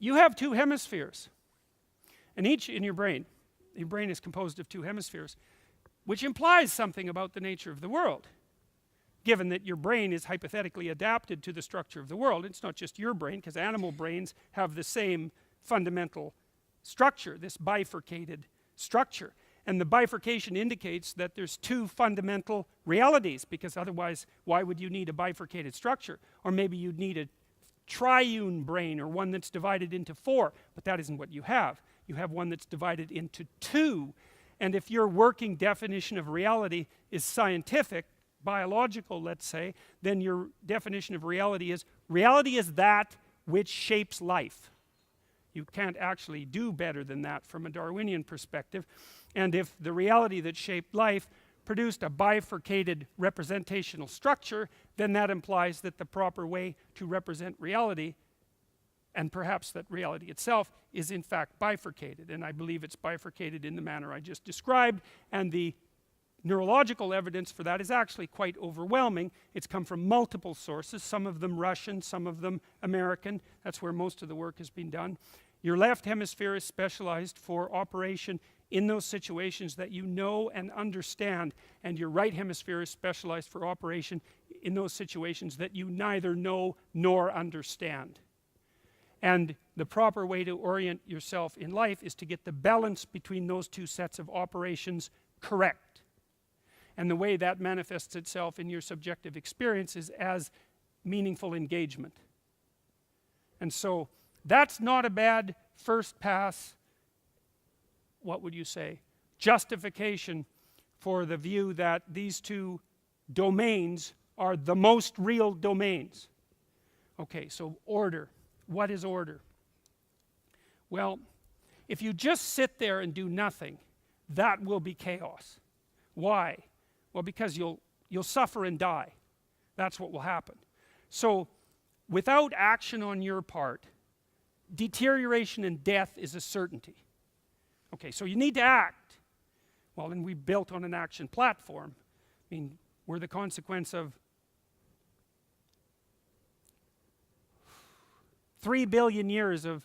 you have two hemispheres, and each in your brain is composed of two hemispheres, which implies something about the nature of the world, given that your brain is hypothetically adapted to the structure of the world. It's not just your brain, because animal brains have the same fundamental structure, this bifurcated structure, and the bifurcation indicates that there's two fundamental realities, because otherwise why would you need a bifurcated structure? Or maybe you'd need a triune brain, or one that's divided into four, but that isn't what you have. You have one that's divided into two, and if your working definition of reality is scientific, biological, let's say, then your definition of reality is that which shapes life. You can't actually do better than that from a Darwinian perspective. And if the reality that shaped life produced a bifurcated representational structure, then that implies that the proper way to represent reality, and perhaps that reality itself, is in fact bifurcated. And I believe it's bifurcated in the manner I just described, and the neurological evidence for that is actually quite overwhelming. It's come from multiple sources, some of them Russian, some of them American. That's where most of the work has been done. Your left hemisphere is specialized for operation in those situations that you know and understand, and your right hemisphere is specialized for operation in those situations that you neither know nor understand. And the proper way to orient yourself in life is to get the balance between those two sets of operations correct. And the way that manifests itself in your subjective experience is as meaningful engagement. And so that's not a bad first pass, what would you say, justification for the view that these two domains are the most real domains. Okay, so order. What is order? Well, if you just sit there and do nothing, that will be chaos. Why? Well, because you'll suffer and die. That's what will happen. So without action on your part, deterioration and death is a certainty. Okay, so you need to act. Well, then we built on an action platform. I mean, we're the consequence of 3 billion years of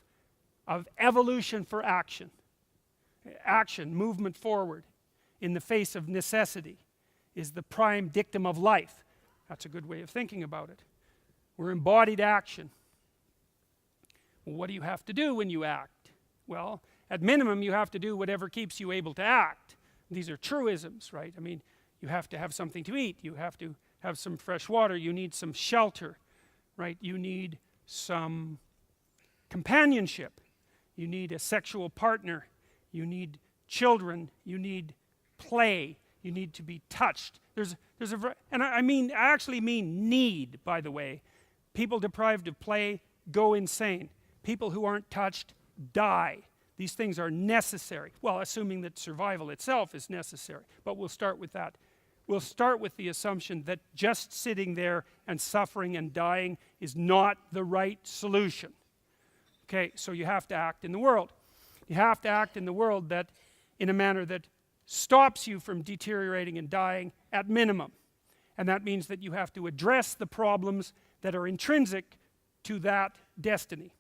evolution for action. Action, movement forward in the face of necessity, is the prime dictum of life. That's a good way of thinking about it. We're embodied action. Well, what do you have to do when you act? Well, at minimum, you have to do whatever keeps you able to act. These are truisms, right? I mean, you have to have something to eat. You have to have some fresh water. You need some shelter, right? You need some companionship. You need a sexual partner. You need children. You need play. You need to be touched. And I actually mean need, by the way. People deprived of play go insane. People who aren't touched die. These things are necessary. Well, assuming that survival itself is necessary. But we'll start with that. We'll start with the assumption that just sitting there and suffering and dying is not the right solution. Okay, so you have to act in the world. You have to act in the world that in a manner that stops you from deteriorating and dying at minimum. And that means that you have to address the problems that are intrinsic to that destiny.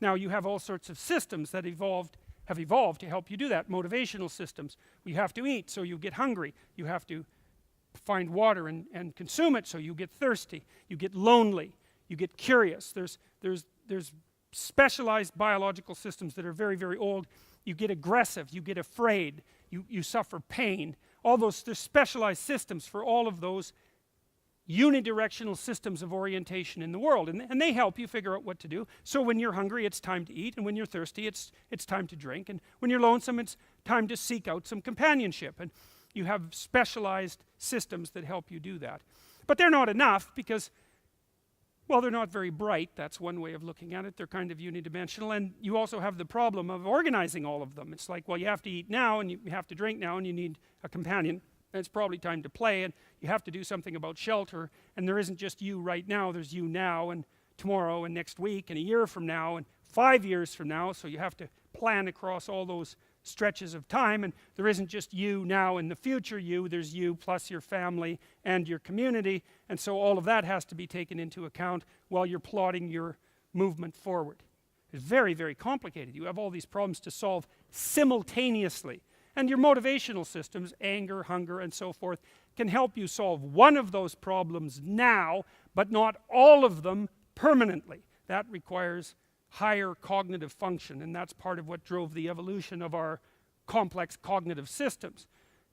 Now, you have all sorts of systems that have evolved to help you do that. Motivational systems. You have to eat, so you get hungry. You have to find water and consume it, so you get thirsty. You get lonely. You get curious. There's specialized biological systems that are very, very old. You get aggressive. You get afraid. You suffer pain. There's specialized systems for all of those unidirectional systems of orientation in the world, and they help you figure out what to do. So when you're hungry, it's time to eat, and when you're thirsty, it's time to drink, and when you're lonesome, it's time to seek out some companionship. And you have specialized systems that help you do that. But they're not enough because, well, they're not very bright. That's one way of looking at it. They're kind of unidimensional, and you also have the problem of organizing all of them. It's like, well, you have to eat now, and you have to drink now, and you need a companion. And it's probably time to play, and you have to do something about shelter, and there isn't just you right now, there's you now, and tomorrow, and next week, and a year from now, and 5 years from now, so you have to plan across all those stretches of time, and there isn't just you now and the future you, there's you plus your family and your community, and so all of that has to be taken into account while you're plotting your movement forward. It's very, very complicated. You have all these problems to solve simultaneously. And your motivational systems, anger, hunger, and so forth, can help you solve one of those problems now, but not all of them permanently. That requires higher cognitive function, and that's part of what drove the evolution of our complex cognitive systems.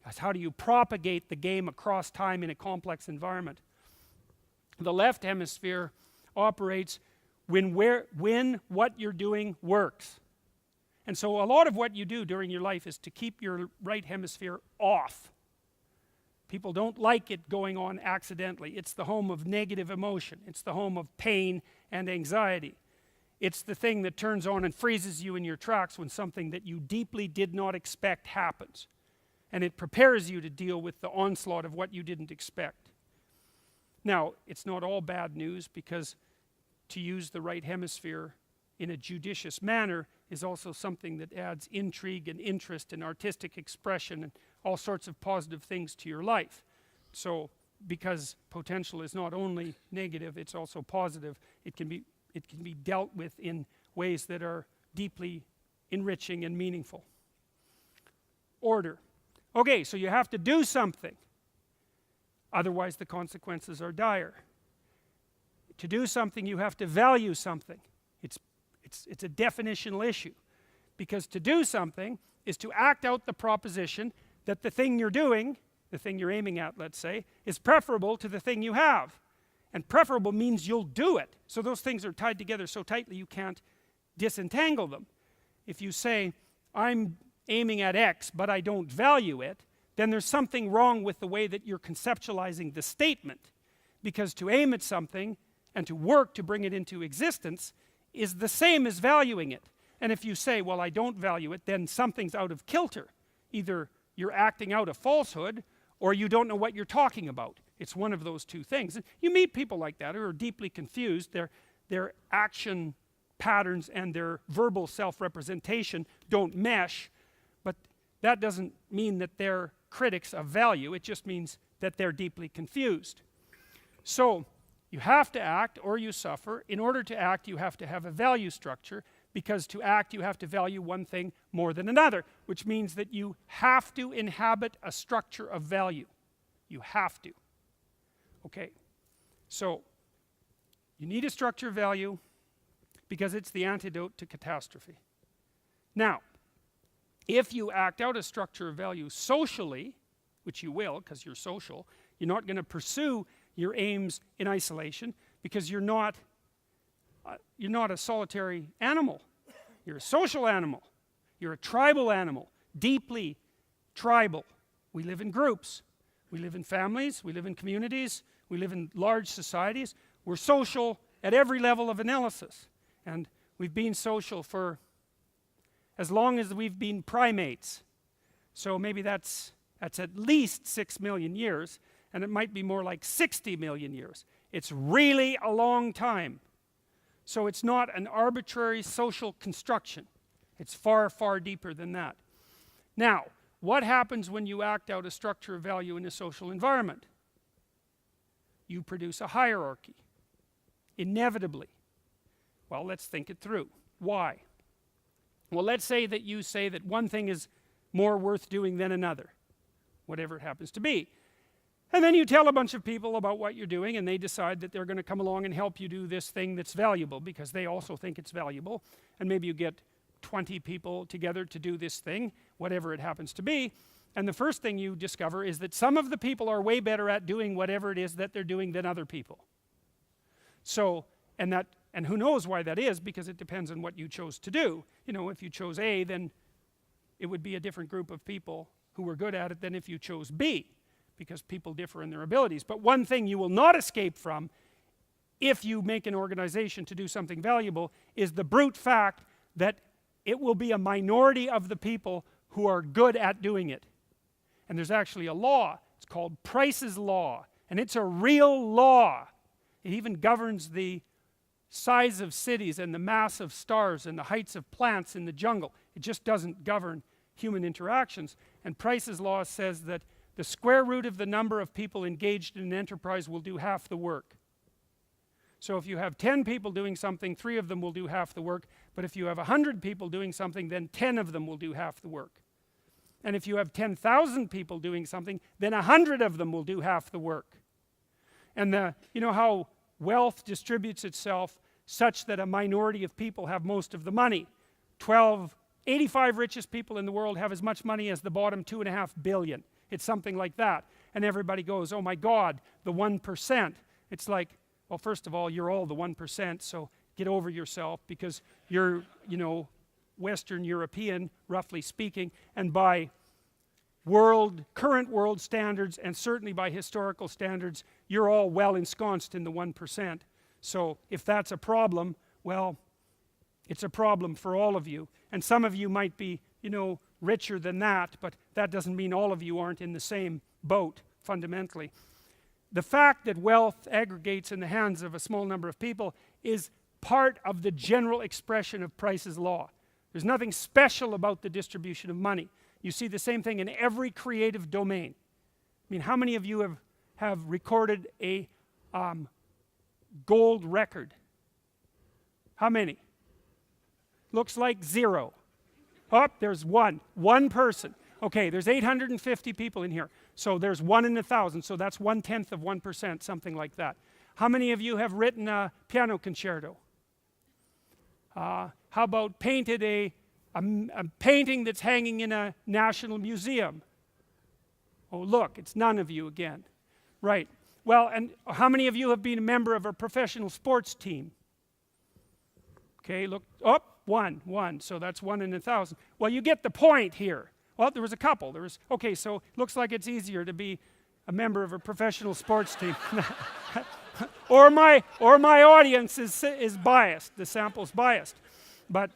That's how do you propagate the game across time in a complex environment. The left hemisphere operates when what you're doing works. And so a lot of what you do during your life is to keep your right hemisphere off. People don't like it going on accidentally. It's the home of negative emotion. It's the home of pain and anxiety. It's the thing that turns on and freezes you in your tracks when something that you deeply did not expect happens. And it prepares you to deal with the onslaught of what you didn't expect. Now, it's not all bad news, because to use the right hemisphere in a judicious manner is also something that adds intrigue and interest and artistic expression and all sorts of positive things to your life. So, because potential is not only negative, it's also positive, it can be dealt with in ways that are deeply enriching and meaningful. Order. Okay, so you have to do something. Otherwise the consequences are dire. To do something, you have to value something. It's a definitional issue. Because to do something is to act out the proposition that the thing you're doing, the thing you're aiming at, let's say, is preferable to the thing you have. And preferable means you'll do it. So those things are tied together so tightly you can't disentangle them. If you say, I'm aiming at X, but I don't value it, then there's something wrong with the way that you're conceptualizing the statement. Because to aim at something and to work to bring it into existence is the same as valuing it. And if you say, well, I don't value it, then something's out of kilter. Either you're acting out a falsehood, or you don't know what you're talking about. It's one of those two things. You meet people like that who are deeply confused. Their action patterns and their verbal self-representation don't mesh, but that doesn't mean that they're critics of value. It just means that they're deeply confused. So you have to act or you suffer. In order to act, you have to have a value structure, because to act you have to value one thing more than another, which means that you have to inhabit a structure of value. You have to. Okay, so you need a structure of value because it's the antidote to catastrophe. Now, if you act out a structure of value socially, which you will because you're social, you're not going to pursue your aims in isolation, because you're not a solitary animal. You're a social animal. You're a tribal animal, deeply tribal. We live in groups. We live in families. We live in communities. We live in large societies. We're social at every level of analysis. And we've been social for as long as we've been primates. So maybe that's at least 6 million years, and it might be more like 60 million years. It's really a long time. So it's not an arbitrary social construction. It's far, far deeper than that. Now, what happens when you act out a structure of value in a social environment? You produce a hierarchy, inevitably. Well, let's think it through. Why? Well, let's say that you say that one thing is more worth doing than another, whatever it happens to be. And then you tell a bunch of people about what you're doing, and they decide that they're going to come along and help you do this thing that's valuable because they also think it's valuable. And maybe you get 20 people together to do this thing, whatever it happens to be. And the first thing you discover is that some of the people are way better at doing whatever it is that they're doing than other people. So, and who knows why that is, because it depends on what you chose to do. You know, if you chose A, then it would be a different group of people who were good at it than if you chose B, because people differ in their abilities. But one thing you will not escape from if you make an organization to do something valuable is the brute fact that it will be a minority of the people who are good at doing it. And there's actually a law. It's called Price's Law, and it's a real law. It even governs the size of cities and the mass of stars and the heights of plants in the jungle. It just doesn't govern human interactions. And Price's Law says that the square root of the number of people engaged in an enterprise will do half the work. So if you have 10 people doing something, 3 of them will do half the work, But if you have 100 people doing something, then 10 of them will do half the work. And if you have 10,000 people doing something, then 100 of them will do half the work. And you know how wealth distributes itself such that a minority of people have most of the money. 85 richest people in the world have as much money as the bottom 2.5 billion. It's something like that. And everybody goes, oh my God, the 1%. It's like, well, first of all, you're all the 1%, so get over yourself, because you're, you know, Western European, roughly speaking, and by current world standards, and certainly by historical standards, you're all well ensconced in the 1%. So if that's a problem, well, it's a problem for all of you. And some of you might be, you know, richer than that, but that doesn't mean all of you aren't in the same boat, fundamentally. The fact that wealth aggregates in the hands of a small number of people is part of the general expression of Price's law. There's nothing special about the distribution of money. You see the same thing in every creative domain. I mean, how many of you have recorded a gold record? How many? Looks like 0. Oh, there's one person. Okay, there's 850 people in here, so there's 1 in 1,000, so that's 1/10 of 1%, something like that. How many of you have written a piano concerto? How about painted a painting that's hanging in a national museum? Oh look, it's none of you again. Right. Well, and how many of you have been a member of a professional sports team? Okay, look, oh, one, so that's 1 in 1,000. Well, you get the point here. Well, there was a couple. Okay, so looks like it's easier to be a member of a professional sports team. or my audience is biased, the sample's biased. But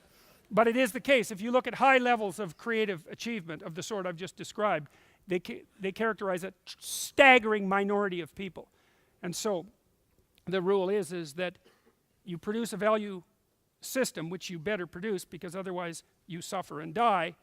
it is the case. If you look at high levels of creative achievement of the sort I've just described, they characterize a staggering minority of people. And so the rule is that you produce a value system, which you better produce, because otherwise you suffer and die,